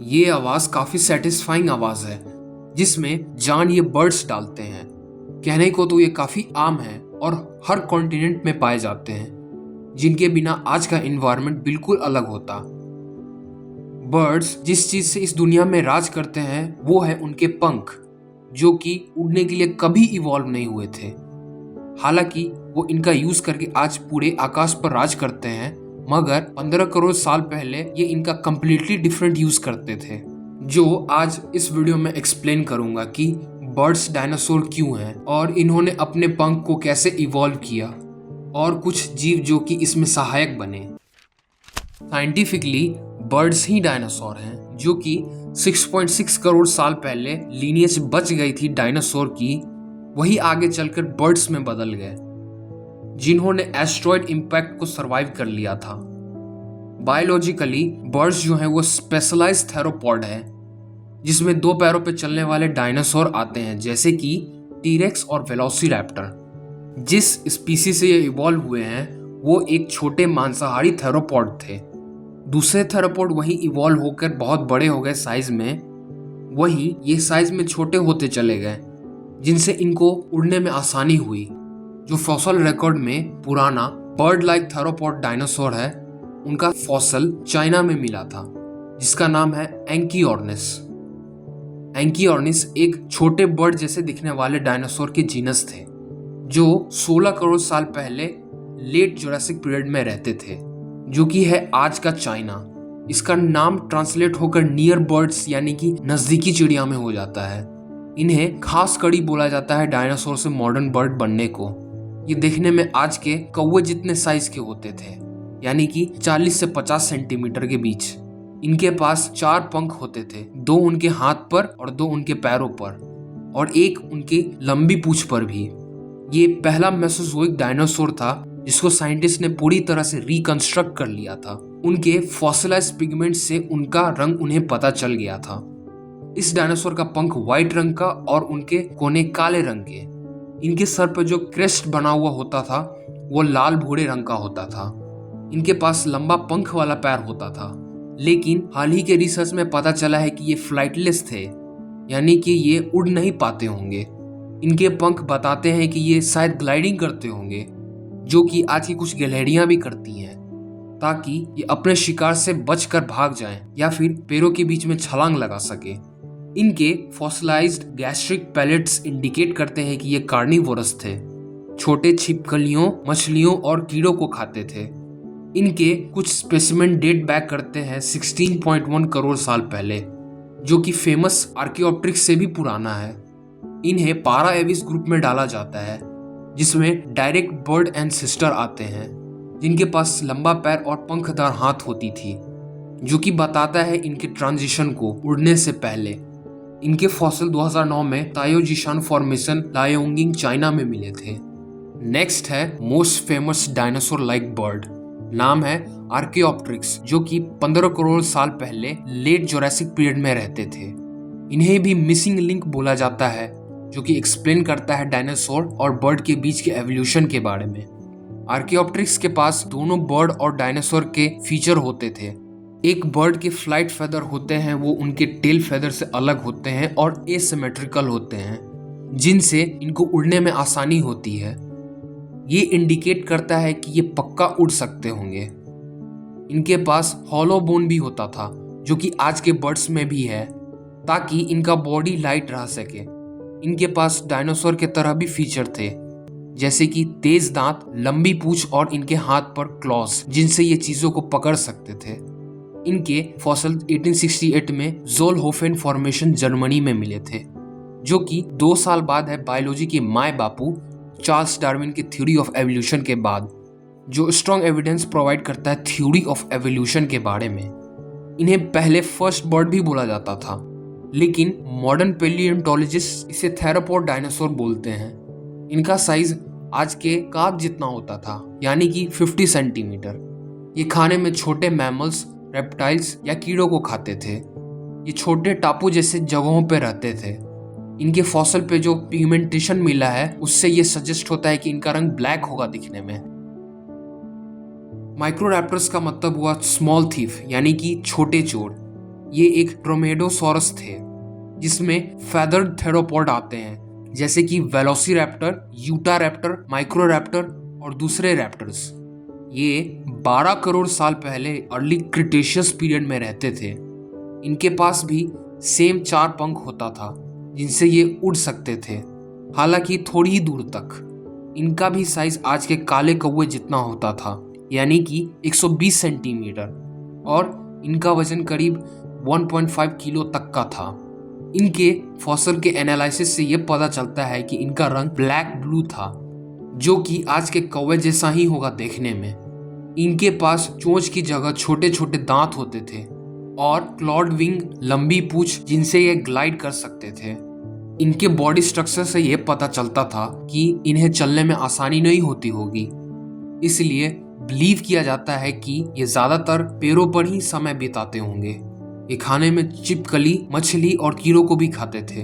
ये आवाज़ काफ़ी सेटिस्फाइंग आवाज़ है जिसमें जान ये बर्ड्स डालते हैं। कहने को तो ये काफ़ी आम है और हर कॉन्टिनेंट में पाए जाते हैं, जिनके बिना आज का इन्वायरमेंट बिल्कुल अलग होता। बर्ड्स जिस चीज़ से इस दुनिया में राज करते हैं वो है उनके पंख, जो कि उड़ने के लिए कभी इवॉल्व नहीं हुए थे। हालांकि वो इनका यूज़ करके आज पूरे आकाश पर राज करते हैं, मगर 15 करोड़ साल पहले ये इनका कंप्लीटली डिफरेंट यूज करते थे, जो आज इस वीडियो में एक्सप्लेन करूंगा कि बर्ड्स डायनासोर क्यों हैं और इन्होंने अपने पंख को कैसे इवॉल्व किया और कुछ जीव जो कि इसमें सहायक बने। साइंटिफिकली बर्ड्स ही डायनासोर हैं, जो कि 6.6 करोड़ साल पहले लीनियज बच गई थी डायनासोर की, वही आगे चलकर बर्ड्स में बदल गए, जिन्होंने एस्ट्रॉयड इम्पैक्ट को सरवाइव कर लिया था। बायोलॉजिकली बर्ड्स जो है वो स्पेशलाइज्ड थेरोपॉड है, जिसमें 2 पैरों पे चलने वाले डायनासोर आते हैं, जैसे कि टीरेक्स और वेलोसिरैप्टर। जिस स्पीसी से ये इवॉल्व हुए हैं वो एक छोटे मांसाहारी थेरोपॉड थे। दूसरे थेरोपॉड वही इवॉल्व होकर बहुत बड़े हो गए साइज में, वही ये साइज में छोटे होते चले गए, जिनसे इनको उड़ने में आसानी हुई। जो फॉसल रिकॉर्ड में पुराना बर्ड लाइक थेरोपॉड डायनासोर है, उनका फॉसल चाइना में मिला था, जिसका नाम है एंकीऑर्निस। एंकीऑर्निस एक छोटे बर्ड जैसे दिखने वाले डायनासोर के जीनस थे, जो 16 करोड़ साल पहले लेट जुरासिक पीरियड में रहते थे, जो कि है आज का चाइना। इसका नाम ट्रांसलेट होकर नियर बर्ड्स यानी कि नजदीकी चिड़िया में हो जाता है। इन्हें खास कड़ी बोला जाता है डायनासोर से मॉडर्न बर्ड बनने को। ये देखने में आज के कौवे जितने साइज के होते थे, यानी कि 40 से 50 सेंटीमीटर के बीच। इनके पास 4 पंख होते थे, 2 उनके हाथ पर और 2 उनके पैरों पर, और 1 उनकी लंबी पूंछ पर भी। ये पहला मेसोजोइक डायनासोर था जिसको साइंटिस्ट ने पूरी तरह से रिकंस्ट्रक्ट कर लिया था। उनके फॉसिलाइज्ड पिगमेंट से उनका रंग उन्हें पता चल गया था। इस डायनासोर का पंख व्हाइट रंग का और उनके कोने काले रंग के। इनके सर पर जो क्रेस्ट बना हुआ होता था वो लाल भूरे रंग का होता था। इनके पास लंबा पंख वाला पैर होता था, लेकिन हाल ही के रिसर्च में पता चला है कि ये फ्लाइटलेस थे, यानी कि ये उड़ नहीं पाते होंगे। इनके पंख बताते हैं कि ये शायद ग्लाइडिंग करते होंगे, जो कि आज की कुछ गिलहरियां भी करती हैं, ताकि ये अपने शिकार से बचकर भाग जाएं या फिर पैरों के बीच में छलांग लगा सके। इनके फॉसिलाइज्ड गैस्ट्रिक पैलेट्स इंडिकेट करते हैं कि ये कार्निवोरस थे, छोटे छिपकलियों, मछलियों और कीड़ों को खाते थे। इनके कुछ स्पेसिमेन डेट बैक करते हैं 16.1 करोड़ साल पहले, जो कि फेमस आर्कियोप्टेरिक्स से भी पुराना है। इन्हें पारा एविस ग्रुप में डाला जाता है, जिसमें डायरेक्ट बर्ड एंसेस्टर आते हैं, जिनके पास लंबा पैर और पंखदार हाथ होती थी, जो कि बताता है इनके ट्रांजिशन को उड़ने से पहले। इनके फॉसिल 2009 में तायोजिशान फॉर्मेशन लायोंगिंग चाइना में मिले थे। नेक्स्ट है most famous dinosaur like bird, नाम है आर्कियोप्टेरिक्स, जो कि 15 करोड़ साल पहले लेट जुरासिक पीरियड में रहते थे। इन्हें भी मिसिंग लिंक बोला जाता है, जो कि एक्सप्लेन करता है डायनासोर और बर्ड के बीच के एवोल्यूशन के बारे में। आर्कियोप्टेरिक्स के पास दोनों बर्ड और डायनासोर के फीचर होते थे। एक बर्ड के फ्लाइट फेदर होते हैं, वो उनके टेल फेदर से अलग होते हैं और एसिमेट्रिकल होते हैं, जिनसे इनको उड़ने में आसानी होती है। ये इंडिकेट करता है कि ये पक्का उड़ सकते होंगे। इनके पास हॉलो बोन भी होता था, जो कि आज के बर्ड्स में भी है, ताकि इनका बॉडी लाइट रह सके। इनके पास डायनासोर के तरह भी फीचर थे, जैसे कि तेज दांत, लंबी पूंछ और इनके हाथ पर क्लॉज, जिनसे ये चीजों को पकड़ सकते थे। इनके फॉसिल 1868 में ज़ोलहोफेन फॉर्मेशन जर्मनी में मिले थे, जो कि 2 साल बाद है बायोलॉजी के माय बापू चार्ल्स डार्विन की थ्योरी ऑफ एवोल्यूशन के बाद, जो स्ट्रॉन्ग एविडेंस प्रोवाइड करता है थ्योरी ऑफ एवोल्यूशन के बारे में। इन्हें पहले फर्स्ट बर्ड भी बोला जाता था, लेकिन मॉडर्न पेलियोंटोलॉजिस्ट इसे थेरोपॉड डायनासोर बोलते हैं। इनका साइज आज के काग जितना होता था, यानी कि 50 सेंटीमीटर। ये खाने में छोटे मैमल्स, रेप्टाइल्स या कीड़ों को खाते थे। ये छोटे टापू जैसे जगहों पे रहते थे। इनके फॉसिल पे जो पिगमेंटेशन मिला है उससे ये सजेस्ट होता है कि इनका रंग ब्लैक होगा दिखने में। माइक्रोरैप्टर्स का मतलब हुआ स्मॉल थीफ, यानी कि छोटे चोर। ये एक ड्रोमेडोसॉरस थे जिसमें फेदर्ड थेरोपॉड आते हैं जैसे कि वेलोसिरैप्टर, यूटारैप्टर, माइक्रोरैप्टर और दूसरे रैप्टर्स। ये 12 करोड़ साल पहले अर्ली क्रिटेशियस पीरियड में रहते थे। इनके पास भी सेम 4 पंख होता था जिनसे ये उड़ सकते थे, हालांकि थोड़ी ही दूर तक। इनका भी साइज आज के काले कौवे जितना होता था, यानी कि 120 सेंटीमीटर, और इनका वजन करीब 1.5 किलो तक का था। इनके फॉसिल के एनालिसिस से यह पता चलता है कि इनका रंग ब्लैक ब्लू था, जो कि आज के कौवे जैसा ही होगा देखने में। इनके पास चोंच की जगह छोटे छोटे दांत होते थे और क्लॉड विंग, लंबी पूंछ जिनसे ये ग्लाइड कर सकते थे। इनके बॉडी स्ट्रक्चर से यह पता चलता था कि इन्हें चलने में आसानी नहीं होती होगी, इसलिए बिलीव किया जाता है कि ये ज्यादातर पेड़ों पर ही समय बिताते होंगे। ये खाने में छिपकली, मछली और कीड़ों को भी खाते थे।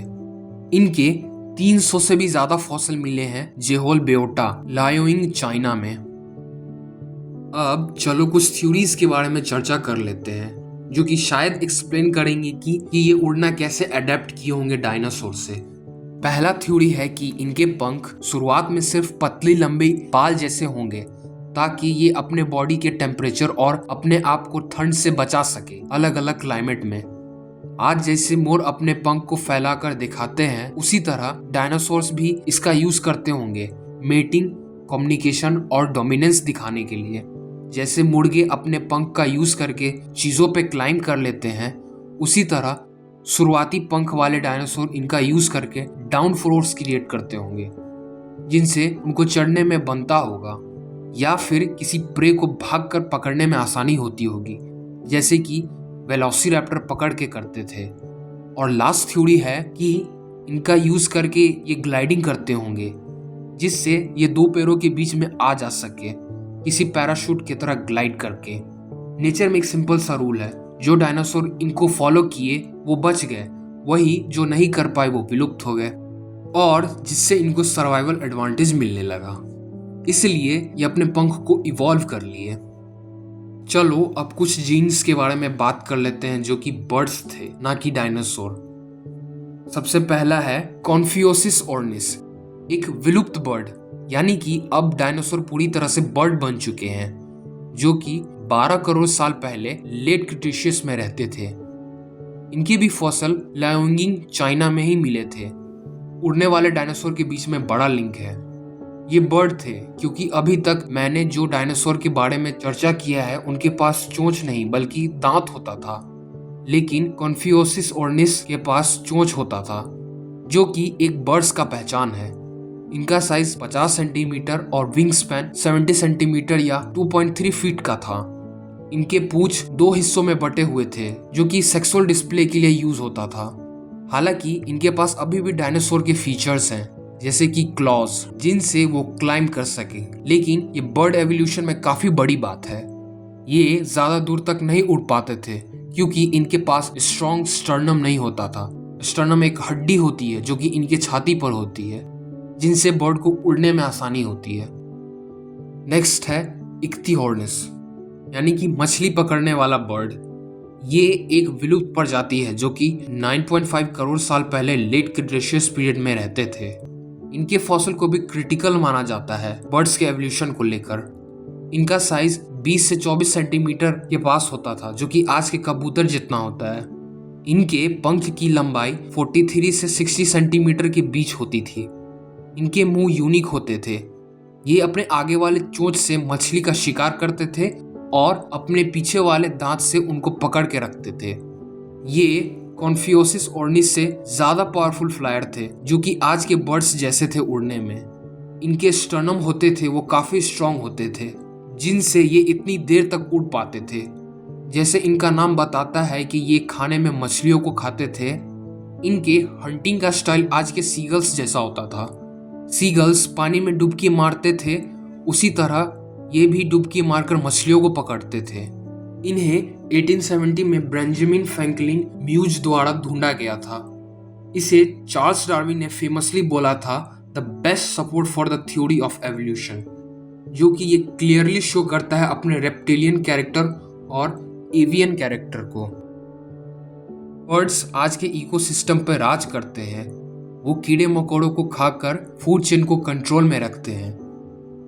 इनके 300 से भी ज्यादा फॉसिल मिले हैं जेहोल बेओटा, लायोइंग, चाइना में। अब चलो कुछ थ्योरीज के बारे में चर्चा कर लेते हैं जो कि शायद एक्सप्लेन करेंगे कि ये उड़ना कैसे अडेप्ट किए होंगे डायनासोर से। पहला थ्योरी है कि इनके पंख शुरुआत में सिर्फ पतली लंबी बाल जैसे होंगे ताकि ये अपने बॉडी के टेम्परेचर और अपने आप को ठंड से बचा सके अलग अलग क्लाइमेट में। आज जैसे मोर अपने पंख को फैलाकर दिखाते हैं, उसी तरह डायनासोर्स भी इसका यूज करते होंगे मेटिंग, कम्युनिकेशन और डोमिनेंस दिखाने के लिए। जैसे मुर्गे अपने पंख का यूज करके चीजों पे क्लाइंब कर लेते हैं, उसी तरह शुरुआती पंख वाले डायनासोर इनका यूज करके डाउन फोर्स क्रिएट करते होंगे जिनसे उनको चढ़ने में बनता होगा, या फिर किसी प्रे को भागकर पकड़ने में आसानी होती होगी जैसे कि वेलोसिरैप्टर पकड़ के करते थे। और लास्ट थ्योरी है कि इनका यूज करके ये ग्लाइडिंग करते होंगे जिससे ये 2 पैरों के बीच में आ जा सके, किसी पैराशूट की तरह ग्लाइड करके। नेचर में एक सिंपल सा रूल है, जो डायनासोर इनको फॉलो किए वो बच गए, वही जो नहीं कर पाए वो विलुप्त हो गए, और जिससे इनको सर्वाइवल एडवांटेज मिलने लगा। इसलिए ये अपने पंख को इवॉल्व कर लिए। चलो अब कुछ जीन्स के बारे में बात कर लेते हैं जो कि बर्ड्स थे, ना कि डायनासोर। सबसे पहला है कॉन्फियोसिस ऑर्निस, एक विलुप्त बर्ड, यानी कि अब डायनासोर पूरी तरह से बर्ड बन चुके हैं, जो कि 12 करोड़ साल पहले लेट क्रिटेशियस में रहते थे। इनकी भी फॉसिल लायोइंग, चाइना में ही मिले थे। उड़ने वाले डायनासोर के बीच में बड़ा लिंक है। ये बर्ड थे क्योंकि अभी तक मैंने जो डायनासोर के बारे में चर्चा किया है उनके पास चोंच नहीं बल्कि दांत होता था, लेकिन कॉन्फियोसिस ऑर्निस के पास चोंच होता था, जो कि एक बर्ड्स का पहचान है। इनका साइज 50 सेंटीमीटर और विंग स्पैन 70 सेंटीमीटर या 2.3 फीट का था। इनके पूंछ 2 हिस्सों में बटे हुए थे जो कि सेक्सुअल डिस्प्ले के लिए यूज होता था। हालांकि इनके पास अभी भी डायनासोर के फीचर्स हैं जैसे कि क्लॉज जिनसे वो क्लाइंब कर सके, लेकिन ये बर्ड एवोल्यूशन में काफी बड़ी बात है। ये ज्यादा दूर तक नहीं उड़ पाते थे क्योंकि इनके पास स्ट्रॉन्ग स्टर्नम नहीं होता था। स्टर्नम एक हड्डी होती है जो कि इनके छाती पर होती है, जिनसे बर्ड को उड़ने में आसानी होती है। नेक्स्ट है इक्थियोर्निस, यानी कि मछली पकड़ने वाला बर्ड। ये एक विलुप्त प्रजाति है जो कि 9.5 करोड़ साल पहले लेट क्रिटेशियस पीरियड में रहते थे। इनके फॉसिल को भी क्रिटिकल माना जाता है बर्ड्स के एवोल्यूशन को लेकर। इनका साइज 20 से 24 सेंटीमीटर के पास होता था, जो कि आज के कबूतर जितना होता है। इनके पंख की लंबाई 43 से 60 सेंटीमीटर के बीच होती थी। इनके मुंह यूनिक होते थे। ये अपने आगे वाले चोंच से मछली का शिकार करते थे और अपने पीछे वाले दांत से उनको पकड़ के रखते थे। ये कॉन्फियोसिस ऑर्निस से ज्यादा पावरफुल फ्लायर थे जो कि आज के बर्ड्स जैसे थे उड़ने में। इनके स्टर्नम होते थे वो काफी स्ट्रांग होते थे, जिनसे ये इतनी देर तक उड़ पाते थे। जैसे इनका नाम बताता है कि ये खाने में मछलियों को खाते थे। इनके हंटिंग का स्टाइल आज के सीगल्स जैसा होता था। सीगल्स पानी में डुबकी मारते थे, उसी तरह ये भी डुबकी मारकर मछलियों को पकड़ते थे। इन्हें 1870 में बेंजामिन फ्रैंकलिन म्यूज द्वारा ढूंढा गया था। इसे चार्ल्स डार्विन ने फेमसली बोला था the best support for the theory of evolution, जो कि ये क्लियरली शो करता है अपने रेप्टिलियन कैरेक्टर और एवियन कैरेक्टर को। बर्ड्स आज के इकोसिस्टम पर राज करते हैं। वो कीड़े मकोड़ों को खाकर फूड चेन को कंट्रोल में रखते हैं।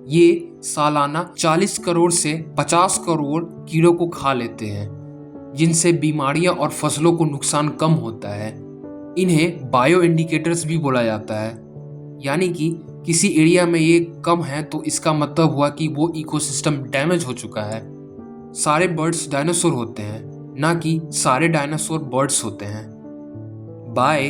ये सालाना 40 करोड़ से 50 करोड़ कीड़ों को खा लेते हैं, जिनसे बीमारियां और फसलों को नुकसान कम होता है। इन्हें बायो इंडिकेटर्स भी बोला जाता है, यानी कि किसी एरिया में ये कम है तो इसका मतलब हुआ कि वो इकोसिस्टम डैमेज हो चुका है। सारे बर्ड्स डायनासोर होते हैं, ना कि सारे डायनासोर बर्ड्स होते हैं। बाय